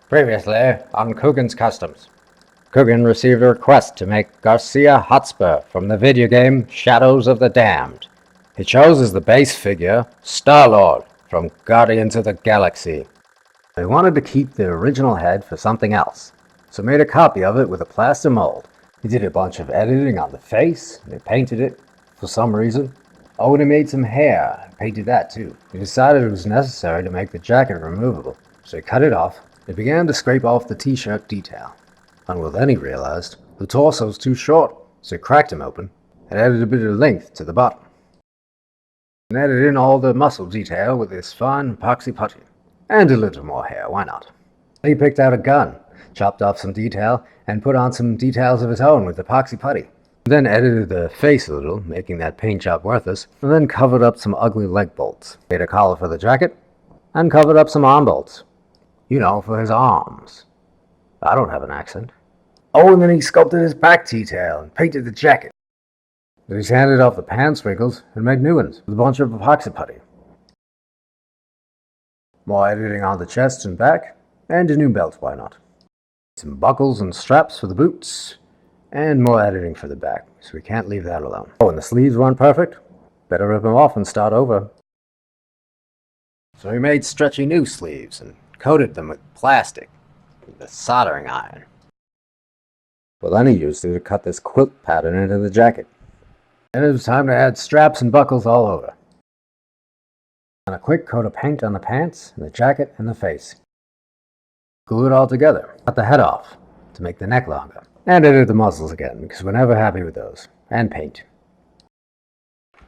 Previously on Coogan's Customs. Coogan received a request to make Garcia Hotspur from the video game Shadows of the Damned. He chose as the base figure Starlord from Guardians of the Galaxy. He wanted to keep the original head for something else, so made a copy of it with a plaster mold. He did a bunch of editing on the face, and he painted it for some reason. Oh, and he made some hair, and painted that too. He decided it was necessary to make the jacket removable, so he cut it off. He began to scrape off the t-shirt detail. And well, then he realized the torso was too short, so he cracked him open and added a bit of length to the bottom. And added in all the muscle detail with this fine epoxy putty. And a little more hair, why not? He picked out a gun, chopped off some detail, and put on some details of his own with epoxy putty. Then edited the face a little, making that paint job worthless, and then covered up some ugly leg bolts. Made a collar for the jacket, and covered up some arm bolts. You know, for his arms. I don't have an accent. Oh, and then he sculpted his back detail and painted the jacket. Then he sanded off the pants wrinkles and made new ones with a bunch of epoxy putty. More editing on the chest and back, and a new belt, why not? Some buckles and straps for the boots, and more editing for the back, so we can't leave that alone. Oh, and the sleeves weren't perfect. Better rip them off and start over. So he made stretchy new sleeves and coated them with plastic, with a soldering iron. Well, then he used it to cut this quilt pattern into the jacket. And it was time to add straps and buckles all over. And a quick coat of paint on the pants, and the jacket, and the face. Glue it all together. Cut the head off to make the neck longer. And edit the muscles again, because we're never happy with those. And paint.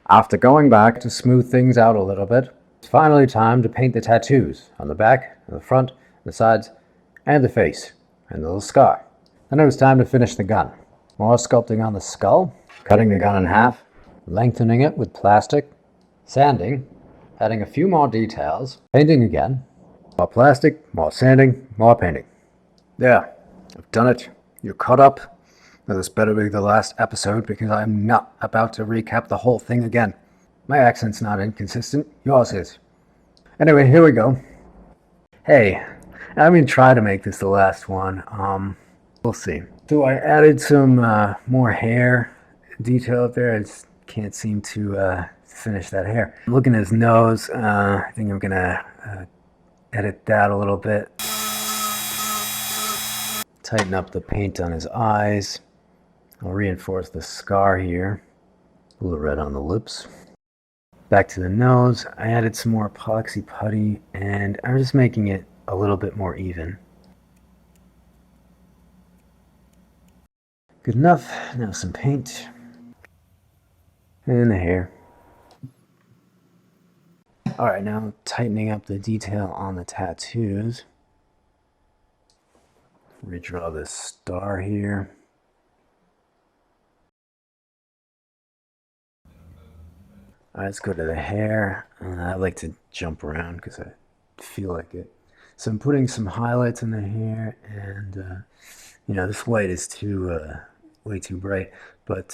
After going back to smooth things out a little bit, it's finally time to paint the tattoos on the back, the front, the sides, and the face, and the little scar. Then it was time to finish the gun. More sculpting on the skull, cutting the gun in half, lengthening it with plastic, sanding, adding a few more details, painting again, more plastic, more sanding, more painting. There, I've done it. You're caught up. Now this better be the last episode because I'm not about to recap the whole thing again. My accent's not inconsistent, yours is. Anyway, here we go. Hey, I'm gonna try to make this the last one. We'll see. So I added some more hair detail up there. I just can't seem to finish that hair. Looking at his nose, I think I'm gonna edit that a little bit. Tighten up the paint on his eyes. I'll reinforce the scar here. A little red on the lips. Back to the nose, I added some more epoxy putty, and I'm just making it a little bit more even. Good enough. Now some paint. And the hair. Alright, now tightening up the detail on the tattoos. Redraw this star here. Alright, let's go to the hair. I like to jump around because I feel like it. So I'm putting some highlights in the hair, and you know, this white is way too bright, but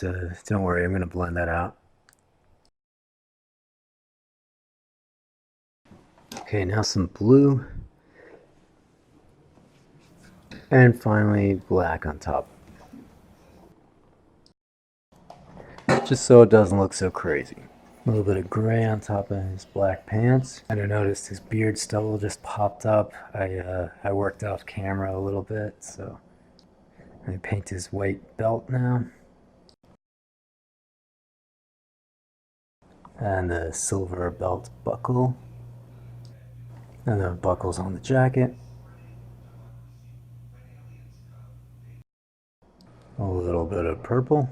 don't worry, I'm going to blend that out. Okay, now some blue. And finally, black on top. Just so it doesn't look so crazy. A little bit of gray on top of his black pants. And I noticed his beard stubble just popped up. I worked off camera a little bit, so I paint his white belt now. And the silver belt buckle. And the buckles on the jacket. A little bit of purple.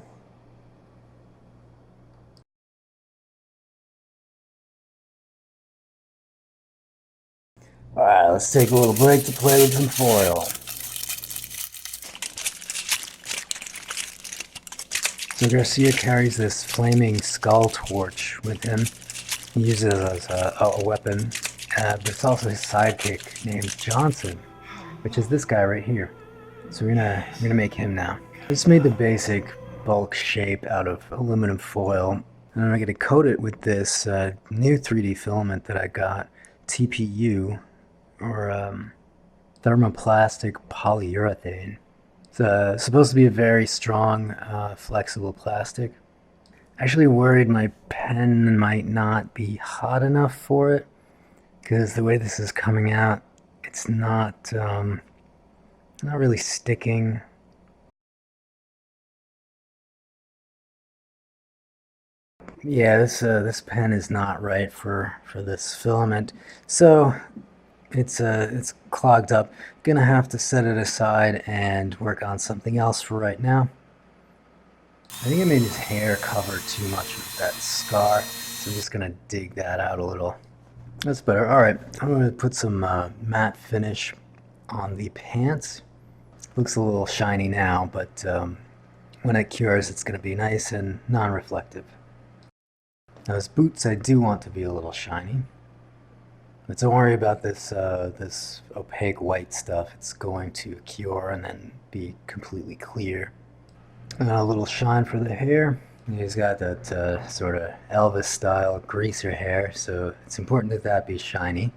Alright, let's take a little break to play with some foil. So Garcia carries this flaming skull torch with him. He uses it as a weapon, but it's also his sidekick named Johnson, which is this guy right here. So we're gonna make him now. I just made the basic bulk shape out of aluminum foil, and I'm gonna coat it with this new 3D filament that I got, TPU, or thermoplastic polyurethane. It's supposed to be a very strong, flexible plastic. Actually worried my pen might not be hot enough for it, because the way this is coming out, it's not really sticking. Yeah, this pen is not right for this filament, so it's clogged up. Gonna have to set it aside and work on something else for right now. I think I made his hair cover too much of that scar, so I'm just gonna dig that out a little. That's better. All right, I'm gonna put some matte finish on the pants. Looks a little shiny now, but when it cures, it's gonna be nice and non-reflective. Now his boots, I do want to be a little shiny. But don't worry about this opaque white stuff. It's going to cure and then be completely clear. And a little shine for the hair. He's got that sort of Elvis-style greaser hair, so it's important that that be shiny.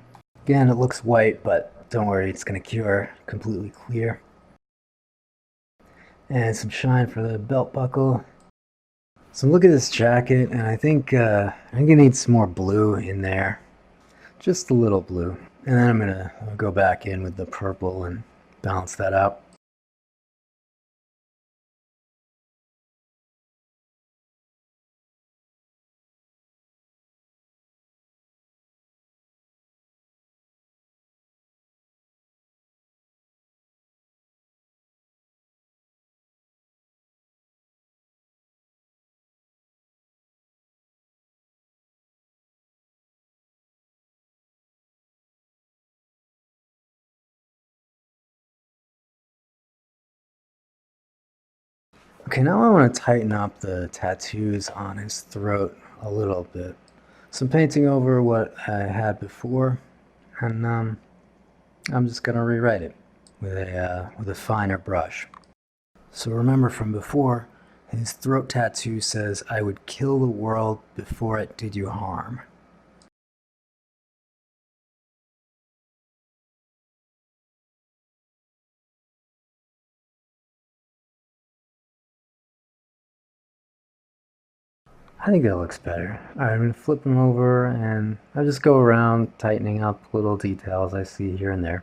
Again, it looks white, but don't worry, it's going to cure completely clear. And some shine for the belt buckle. So look at this jacket, and I think it needs some more blue in there. Just a little blue. And then I'm gonna go back in with the purple and balance that out. Okay, now I want to tighten up the tattoos on his throat a little bit. So I'm painting over what I had before, and I'm just gonna rewrite it with a finer brush. So remember from before, his throat tattoo says, "I would kill the world before it did you harm." I think that looks better. Alright, I'm going to flip them over and I'll just go around tightening up little details I see here and there.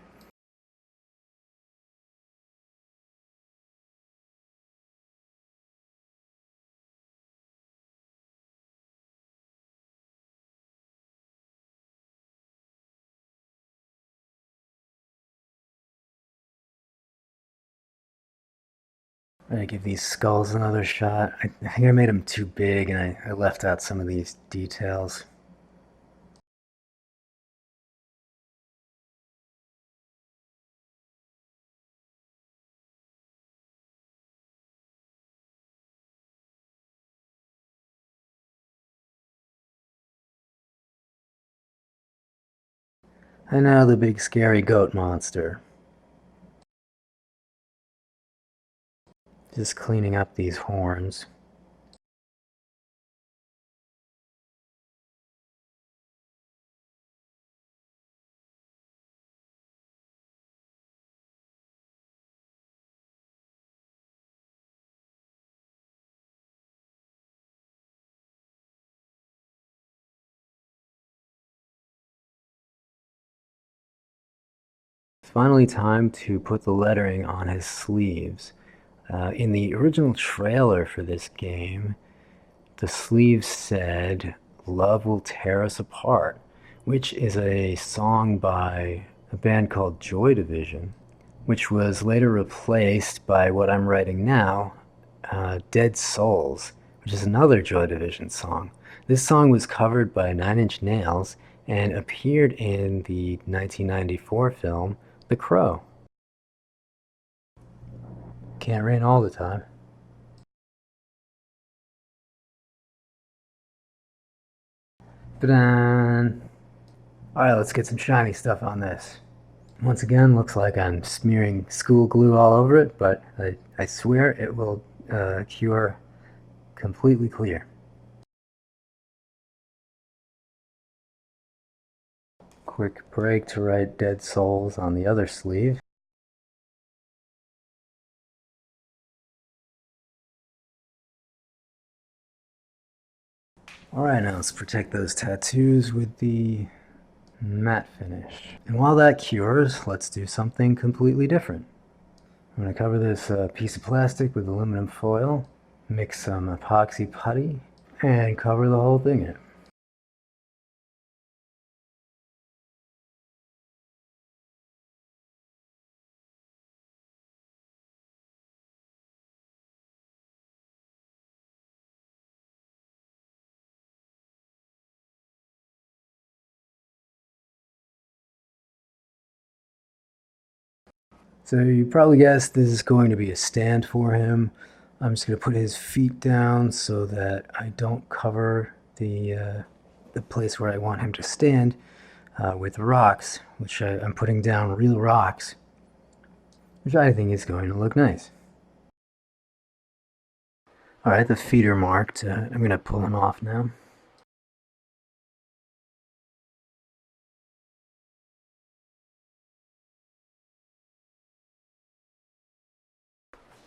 I'm going to give these skulls another shot. I think I made them too big and I left out some of these details. And now the big scary goat monster. Just cleaning up these horns. It's finally time to put the lettering on his sleeves. In the original trailer for this game, the sleeve said, "Love Will Tear Us Apart," which is a song by a band called Joy Division, which was later replaced by what I'm writing now, Dead Souls, which is another Joy Division song. This song was covered by Nine Inch Nails and appeared in the 1994 film The Crow. Can't rain all the time. Ta-da! Alright, let's get some shiny stuff on this. Once again, looks like I'm smearing school glue all over it, but I swear it will cure completely clear. Quick break to write Dead Souls on the other sleeve. Alright, now let's protect those tattoos with the matte finish. And while that cures, let's do something completely different. I'm going to cover this piece of plastic with aluminum foil, mix some epoxy putty, and cover the whole thing in. So you probably guessed this is going to be a stand for him. I'm just going to put his feet down so that I don't cover the place where I want him to stand with rocks, which I'm putting down real rocks, which I think is going to look nice. Alright, the feet are marked. I'm going to pull them off now.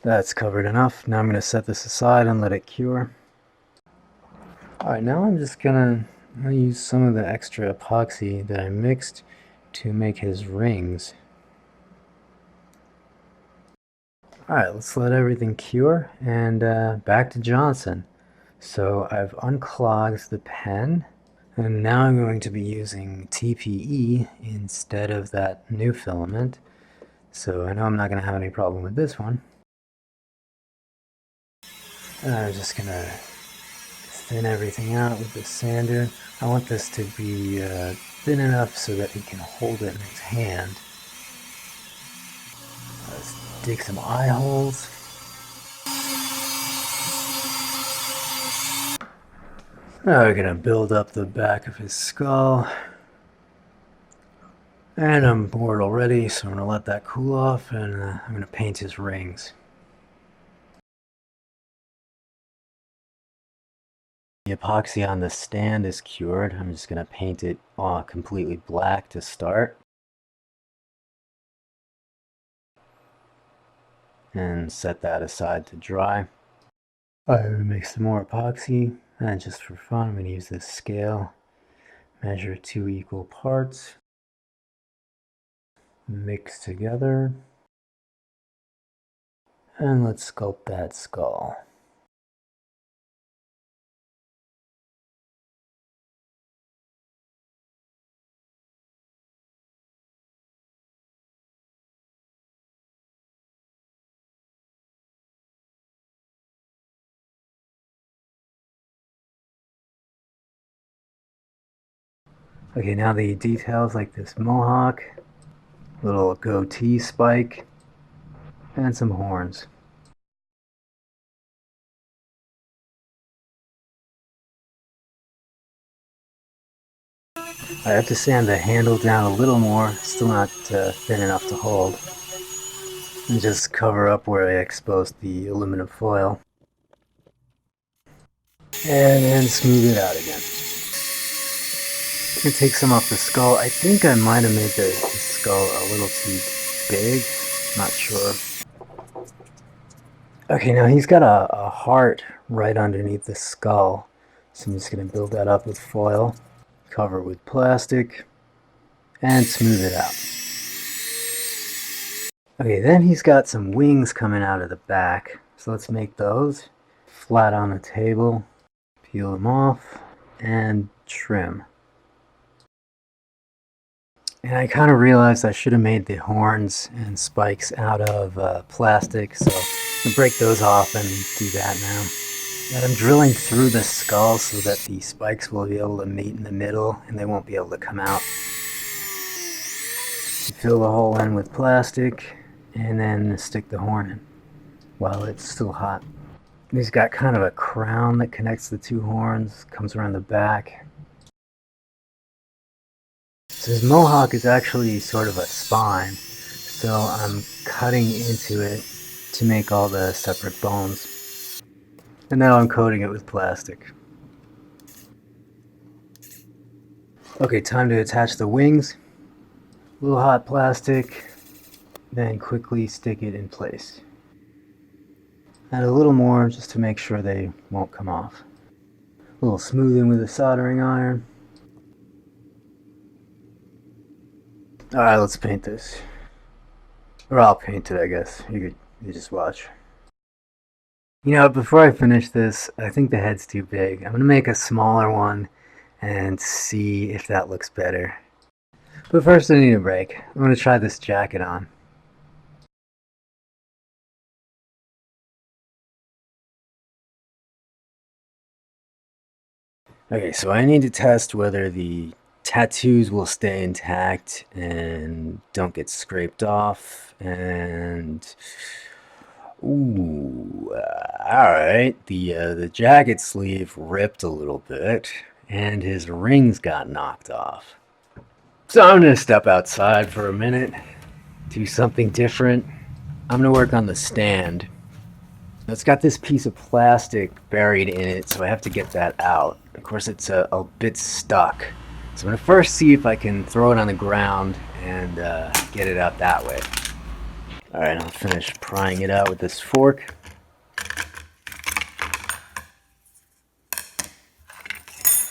That's covered enough. Now I'm going to set this aside and let it cure. Alright, now I'm just going to use some of the extra epoxy that I mixed to make his rings. Alright, let's let everything cure, and back to Johnson. So I've unclogged the pen, and now I'm going to be using TPE instead of that new filament. So I know I'm not going to have any problem with this one. I'm just going to thin everything out with the sander. I want this to be thin enough so that he can hold it in his hand. Let's dig some eye holes. Now we're going to build up the back of his skull. And I'm bored already, so I'm going to let that cool off, and I'm going to paint his rings. The epoxy on the stand is cured. I'm just going to paint it completely black to start. And set that aside to dry. I'm going to mix some more epoxy, and just for fun, I'm going to use this scale. Measure 2 equal parts. Mix together. And let's sculpt that skull. Okay, now the details like this mohawk, little goatee spike, and some horns. I have to sand the handle down a little more, still not thin enough to hold. And just cover up where I exposed the aluminum foil. And then smooth it out again. I'm going to take some off the skull. I think I might have made the skull a little too big. Not sure. Okay, now he's got a heart right underneath the skull. So I'm just going to build that up with foil, cover it with plastic, and smooth it out. Okay, then he's got some wings coming out of the back. So let's make those. Flat on the table, peel them off, and trim. And I kind of realized I should have made the horns and spikes out of plastic, so I'm going to break those off and do that now. And I'm drilling through the skull so that the spikes will be able to meet in the middle and they won't be able to come out. You fill the hole in with plastic and then stick the horn in while it's still hot. He's got kind of a crown that connects the two horns, comes around the back. So his mohawk is actually sort of a spine, so I'm cutting into it to make all the separate bones. And now I'm coating it with plastic. Okay, time to attach the wings. A little hot plastic, then quickly stick it in place. Add a little more just to make sure they won't come off. A little smoothing with a soldering iron. Alright, let's paint this. Or I'll paint it, I guess. You just watch. You know, before I finish this, I think the head's too big. I'm gonna make a smaller one and see if that looks better. But first I need a break. I'm gonna try this jacket on. Okay, so I need to test whether the tattoos will stay intact and don't get scraped off, and ooh, all right. The jacket sleeve ripped a little bit, and his rings got knocked off. So I'm gonna step outside for a minute, do something different. I'm gonna work on the stand. It's got this piece of plastic buried in it, so I have to get that out. Of course, it's a bit stuck. So I'm gonna first see if I can throw it on the ground and get it out that way. All right, I'll finish prying it out with this fork.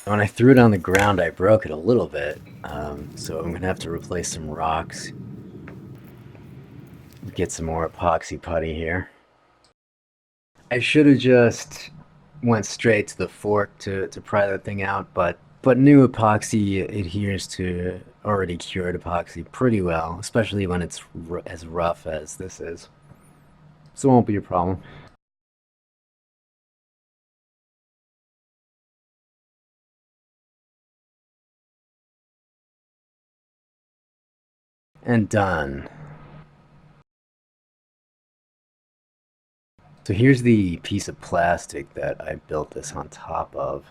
When I threw it on the ground, I broke it a little bit, so I'm gonna have to replace some rocks. Get some more epoxy putty here. I should have just went straight to the fork to pry that thing out, but new epoxy adheres to already cured epoxy pretty well, especially when it's as rough as this is. So it won't be a problem. And done. So here's the piece of plastic that I built this on top of.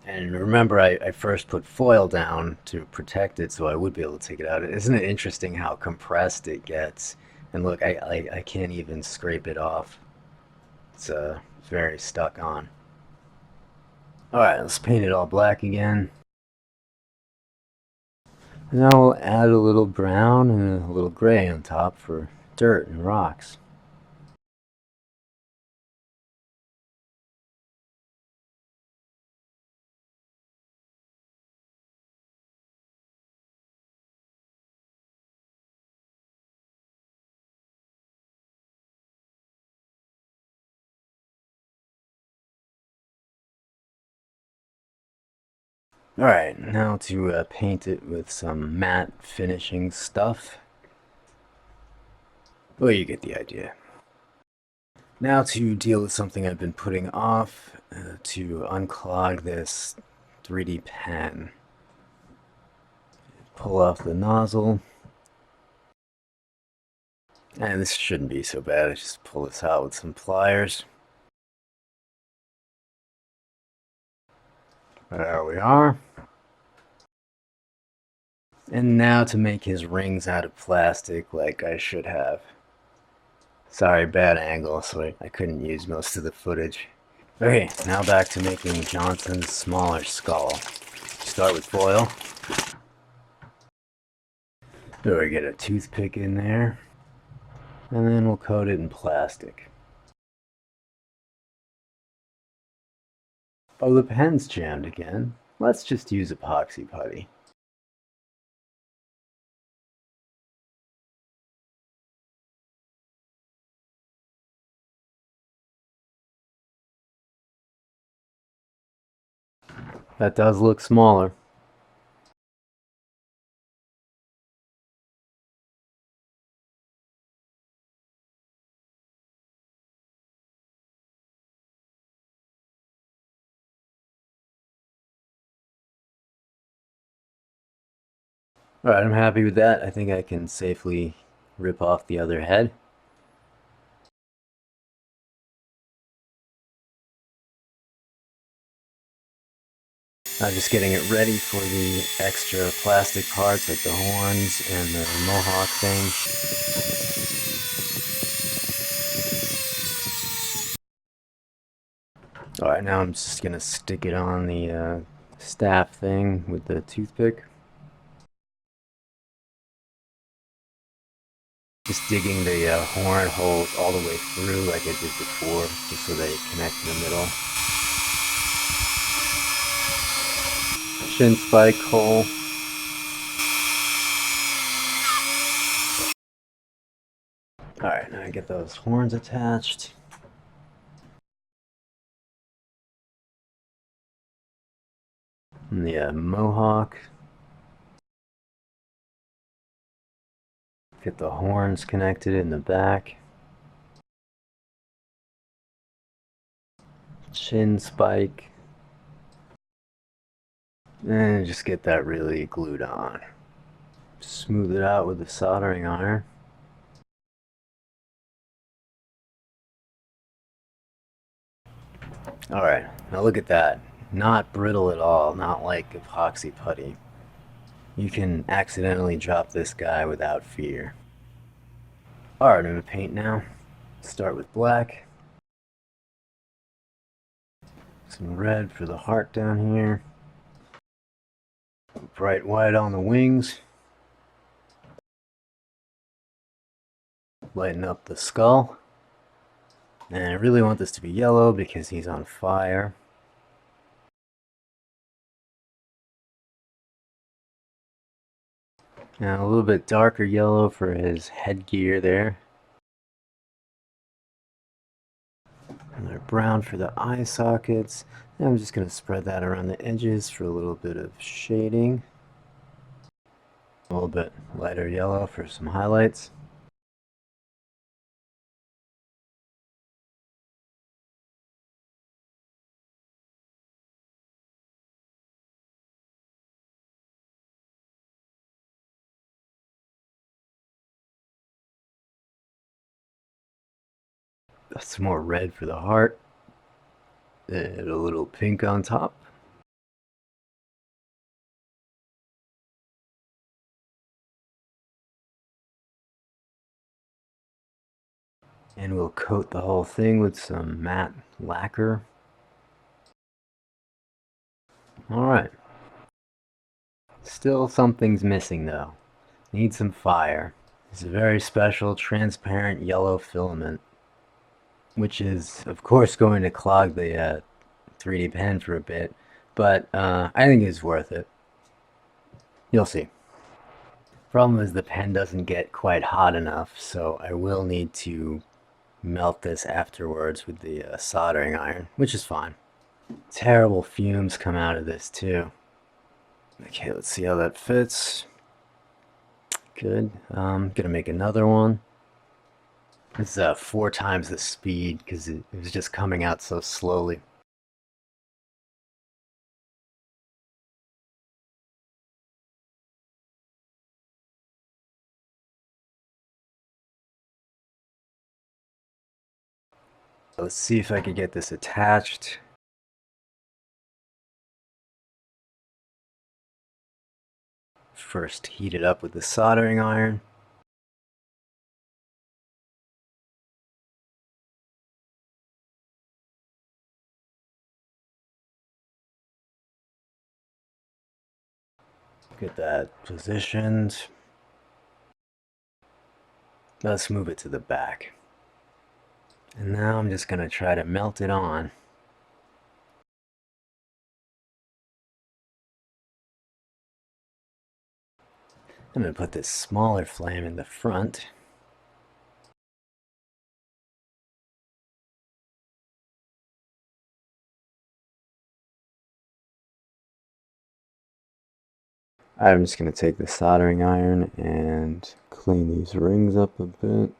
And remember, I first put foil down to protect it so I would be able to take it out. Isn't it interesting how compressed it gets? And look, I can't even scrape it off. It's very stuck on. Alright, let's paint it all black again. And now we'll add a little brown and a little gray on top for dirt and rocks. Alright, now to paint it with some matte finishing stuff. Well, you get the idea. Now to deal with something I've been putting off, to unclog this 3D pen. Pull off the nozzle. And this shouldn't be so bad, I just pull this out with some pliers. There we are. And now to make his rings out of plastic like I should have. Sorry, bad angle, so I couldn't use most of the footage. Okay, now back to making Johnson's smaller skull. Start with foil. So we get a toothpick in there. And then we'll coat it in plastic. Oh, the pen's jammed again. Let's just use epoxy putty. That does look smaller. Alright, I'm happy with that. I think I can safely rip off the other head. I'm just getting it ready for the extra plastic parts like the horns and the mohawk thing. Alright, now I'm just gonna stick it on the staff thing with the toothpick. Just digging the horn holes all the way through like I did before, just so they connect in the middle. chin spike hole. Alright, now I get those horns attached. And the mohawk. Get the horns connected in the back. Chin spike. And just get that really glued on. Smooth it out with the soldering iron. Alright, now look at that. Not brittle at all, not like epoxy putty. You can accidentally drop this guy without fear. Alright, I'm going to paint now. Start with black. Some red for the heart down here. Bright white on the wings. Lighten up the skull. And I really want this to be yellow because he's on fire. Now a little bit darker yellow for his headgear there. Another brown for the eye sockets. And I'm just going to spread that around the edges for a little bit of shading. A little bit lighter yellow for some highlights. Some more red for the heart. And a little pink on top. And we'll coat the whole thing with some matte lacquer. Alright. Still something's missing though. Need some fire. It's a very special transparent yellow filament, which is of course going to clog the 3D pen for a bit, but I think it's worth it. You'll see. Problem is the pen doesn't get quite hot enough, so I will need to melt this afterwards with the soldering iron, which is fine. Terrible fumes come out of this too. Okay, let's see how that fits. Good. Gonna make another one. It's 4 times the speed because it was just coming out so slowly. Let's see if I can get this attached. First heat it up with the soldering iron. Get that positioned. Let's move it to the back. And now I'm just going to try to melt it on. I'm going to put this smaller flame in the front. I'm just going to take the soldering iron and clean these rings up a bit.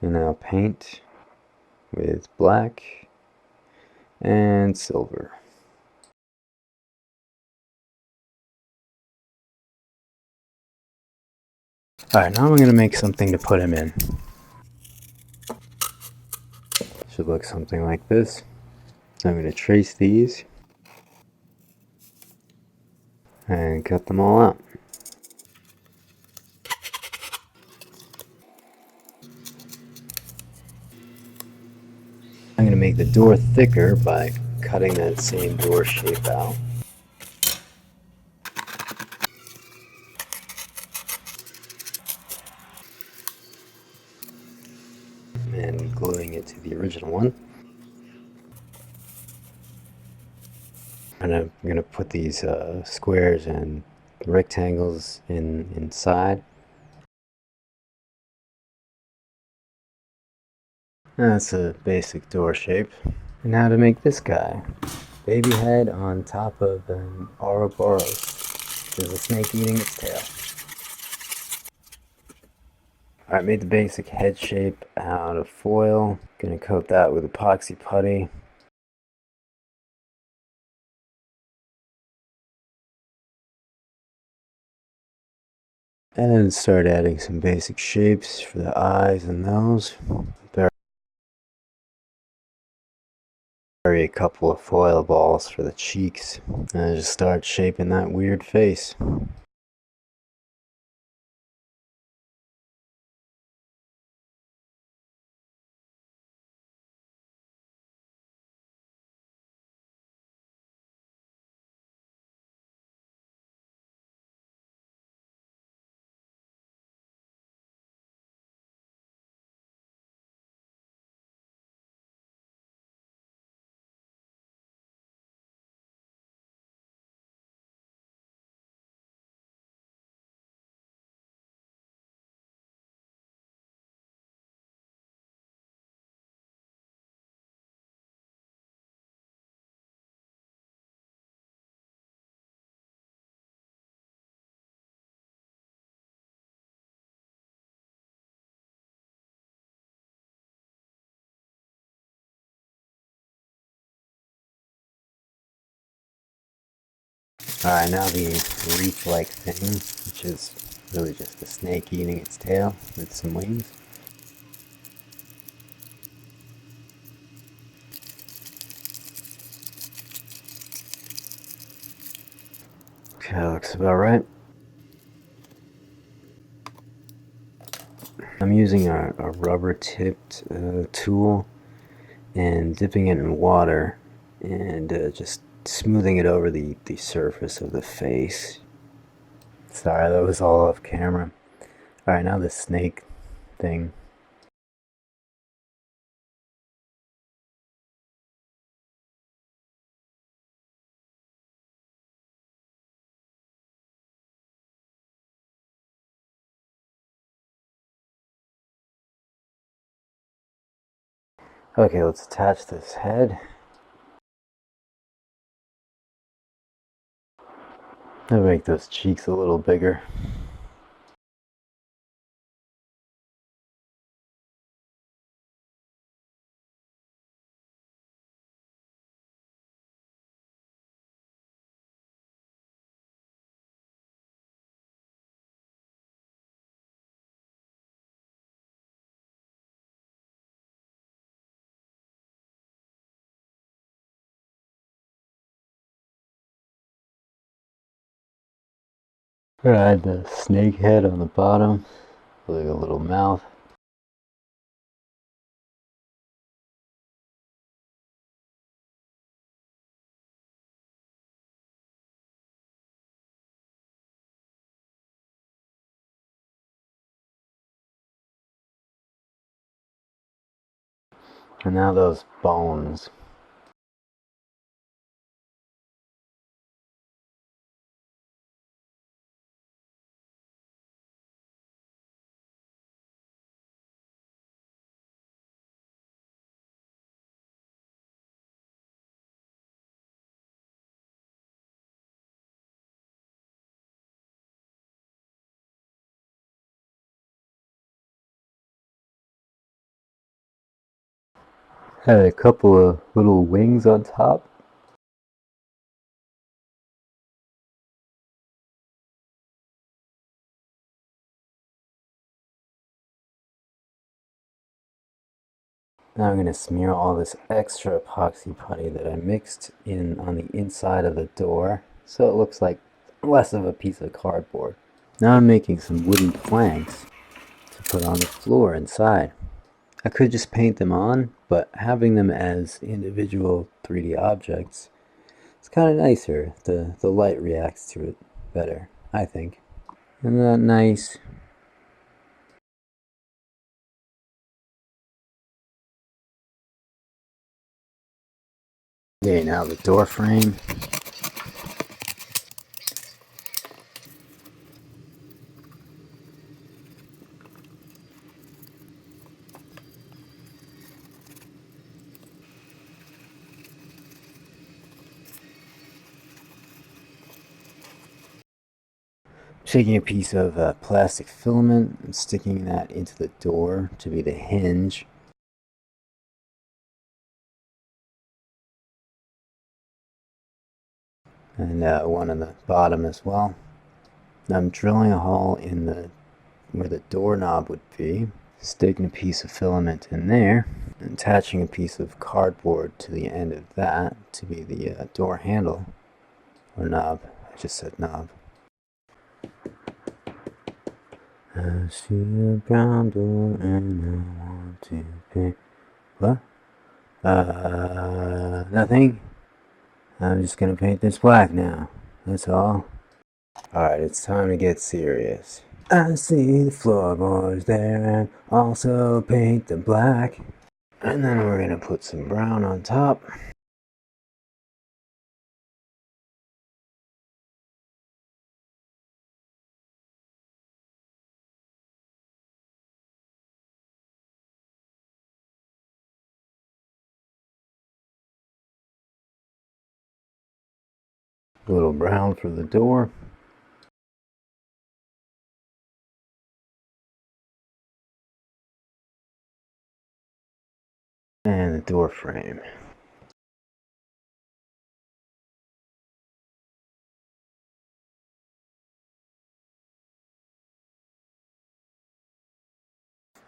And now paint with black and silver. Alright, now I'm going to make something to put him in. Should look something like this. I'm going to trace these and cut them all out. I'm going to make the door thicker by cutting that same door shape out. to the original one. And I'm going to put these squares and rectangles inside. That's a basic door shape. And now to make this guy. Baby head on top of an Ouroboros. There's a snake eating its tail. Alright, made the basic head shape out of foil. Gonna coat that with epoxy putty. And then start adding some basic shapes for the eyes and nose. Bury a couple of foil balls for the cheeks. And just start shaping that weird face. Alright, now the wreath-like thing, which is really just a snake eating its tail with some wings. Okay, that looks about right. I'm using a rubber-tipped tool and dipping it in water and just smoothing it over the surface of the face. Sorry, that was all off camera. Alright, now the snake thing. Okay, let's attach this head. I'll make those cheeks a little bigger. Add the snake head on the bottom, like a little mouth. And now those bones. Had a couple of little wings on top. Now I'm going to smear all this extra epoxy putty that I mixed in on the inside of the door so it looks like less of a piece of cardboard. Now I'm making some wooden planks to put on the floor inside. I could just paint them on, but having them as individual 3D objects, it's kind of nicer. The light reacts to it better, I think. Isn't that nice? Okay, now the door frame. Taking a piece of plastic filament and sticking that into the door to be the hinge. And one on the bottom as well. I'm drilling a hole in the where the doorknob would be, sticking a piece of filament in there, and attaching a piece of cardboard to the end of that to be the door handle, or knob. I just said knob. I see a brown door and I want to pay. What? Nothing. I'm just gonna paint this black now. That's all. Alright, it's time to get serious. I see the floorboards there and also paint them black. And then we're gonna put some brown on top. A little brown for the door. And the door frame.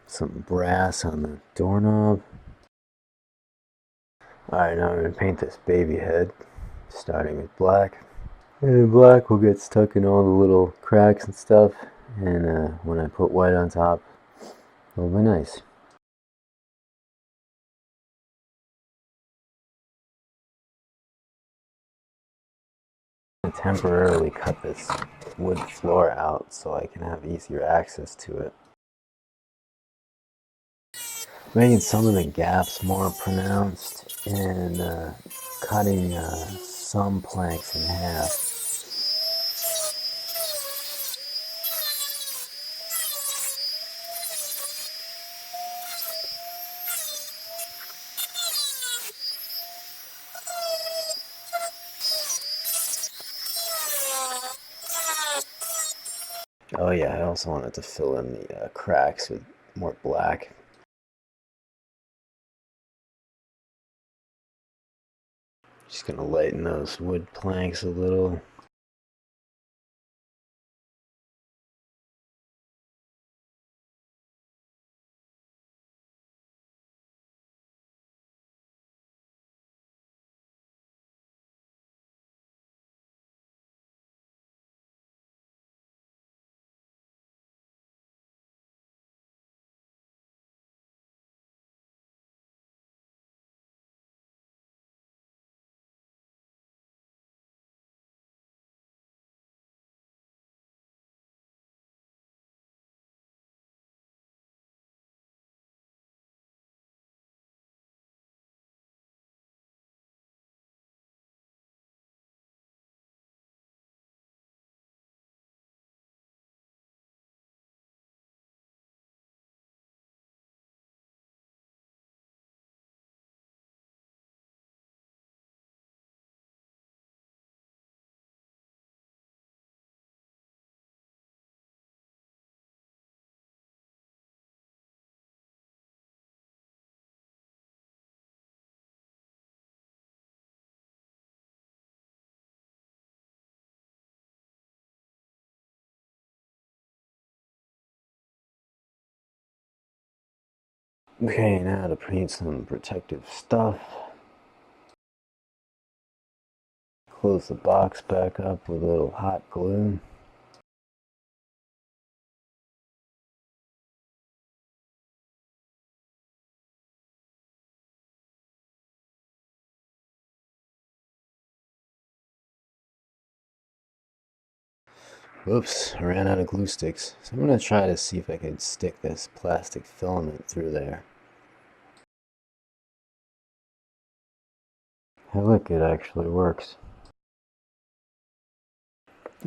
Some brass on the doorknob. Alright, now I'm going to paint this baby head, starting with black. And the black will get stuck in all the little cracks and stuff, and when I put white on top, it'll be nice. I temporarily cut this wood floor out so I can have easier access to it. Making some of the gaps more pronounced and cutting some planks in half. Oh yeah, I also wanted to fill in the cracks with more black. Just gonna lighten those wood planks a little. Okay, now to paint some protective stuff. Close the box back up with a little hot glue. Whoops, I ran out of glue sticks. So I'm going to try to see if I can stick this plastic filament through there. Hey, look, it actually works.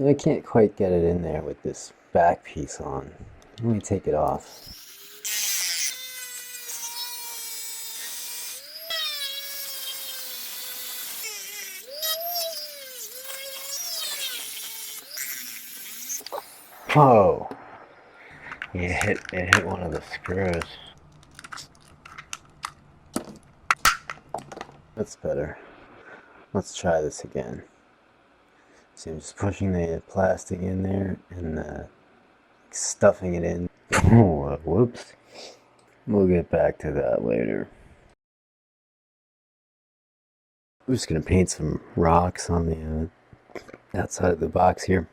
I can't quite get it in there with this back piece on. Let me take it off. Whoa! It hit one of the screws. That's better. Let's try this again. See, I'm just pushing the plastic in there and stuffing it in. Oh, whoops. We'll get back to that later. I'm just gonna paint some rocks on the outside of the box here.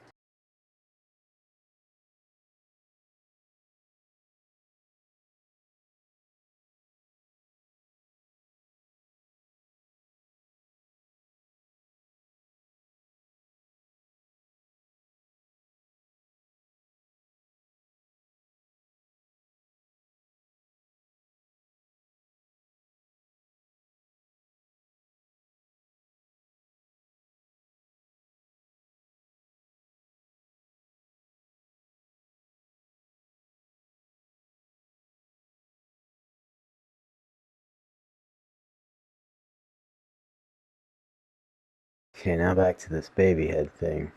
Okay, now back to this baby head thing.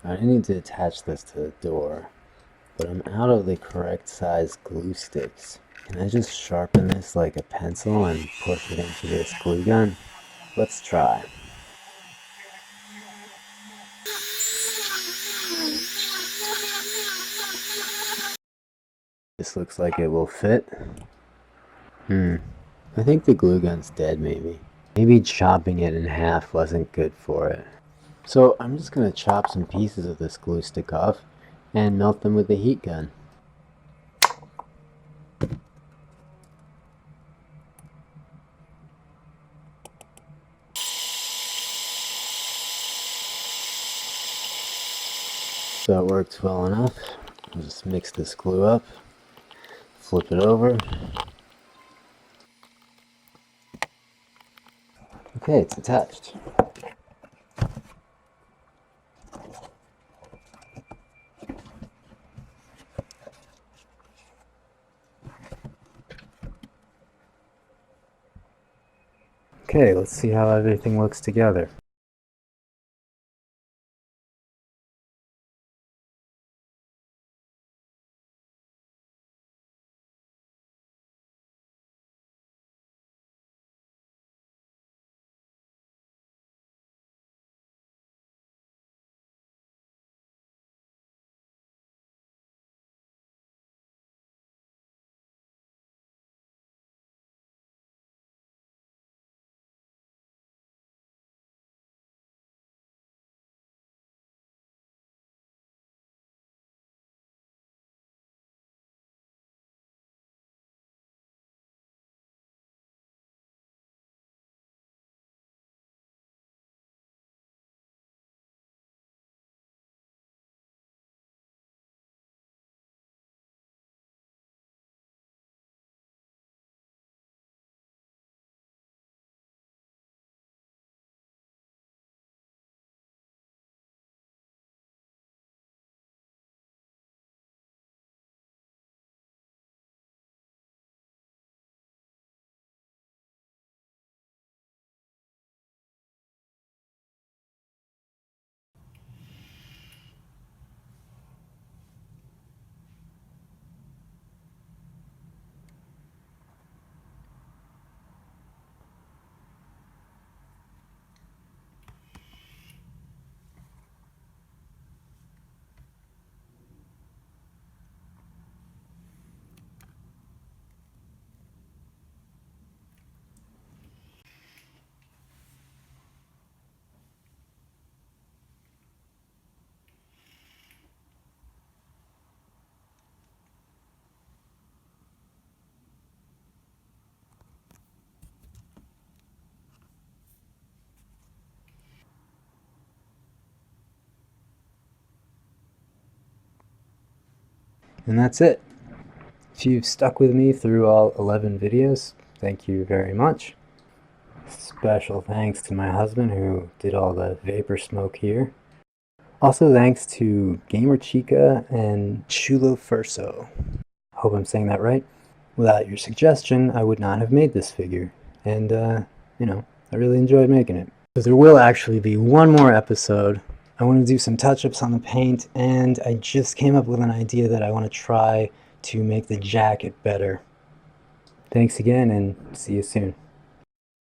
I need to attach this to the door, but I'm out of the correct size glue sticks. Can I just sharpen this like a pencil and push it into this glue gun? Let's try. This looks like it will fit. I think the glue gun's dead, maybe. Maybe chopping it in half wasn't good for it. So I'm just gonna chop some pieces of this glue stick off and melt them with the heat gun. So it works well enough. I'll just mix this glue up, flip it over. Okay, it's attached. Okay, let's see how everything looks together. And that's it. If you've stuck with me through all 11 videos, thank you very much. Special thanks to my husband who did all the vapor smoke here. Also thanks to Gamer Chica and Chulo Furso. Hope I'm saying that right. Without your suggestion, I would not have made this figure. And, I really enjoyed making it. So there will actually be one more episode. I want to do some touch-ups on the paint, and I just came up with an idea that I want to try to make the jacket better. Thanks again, and see you soon.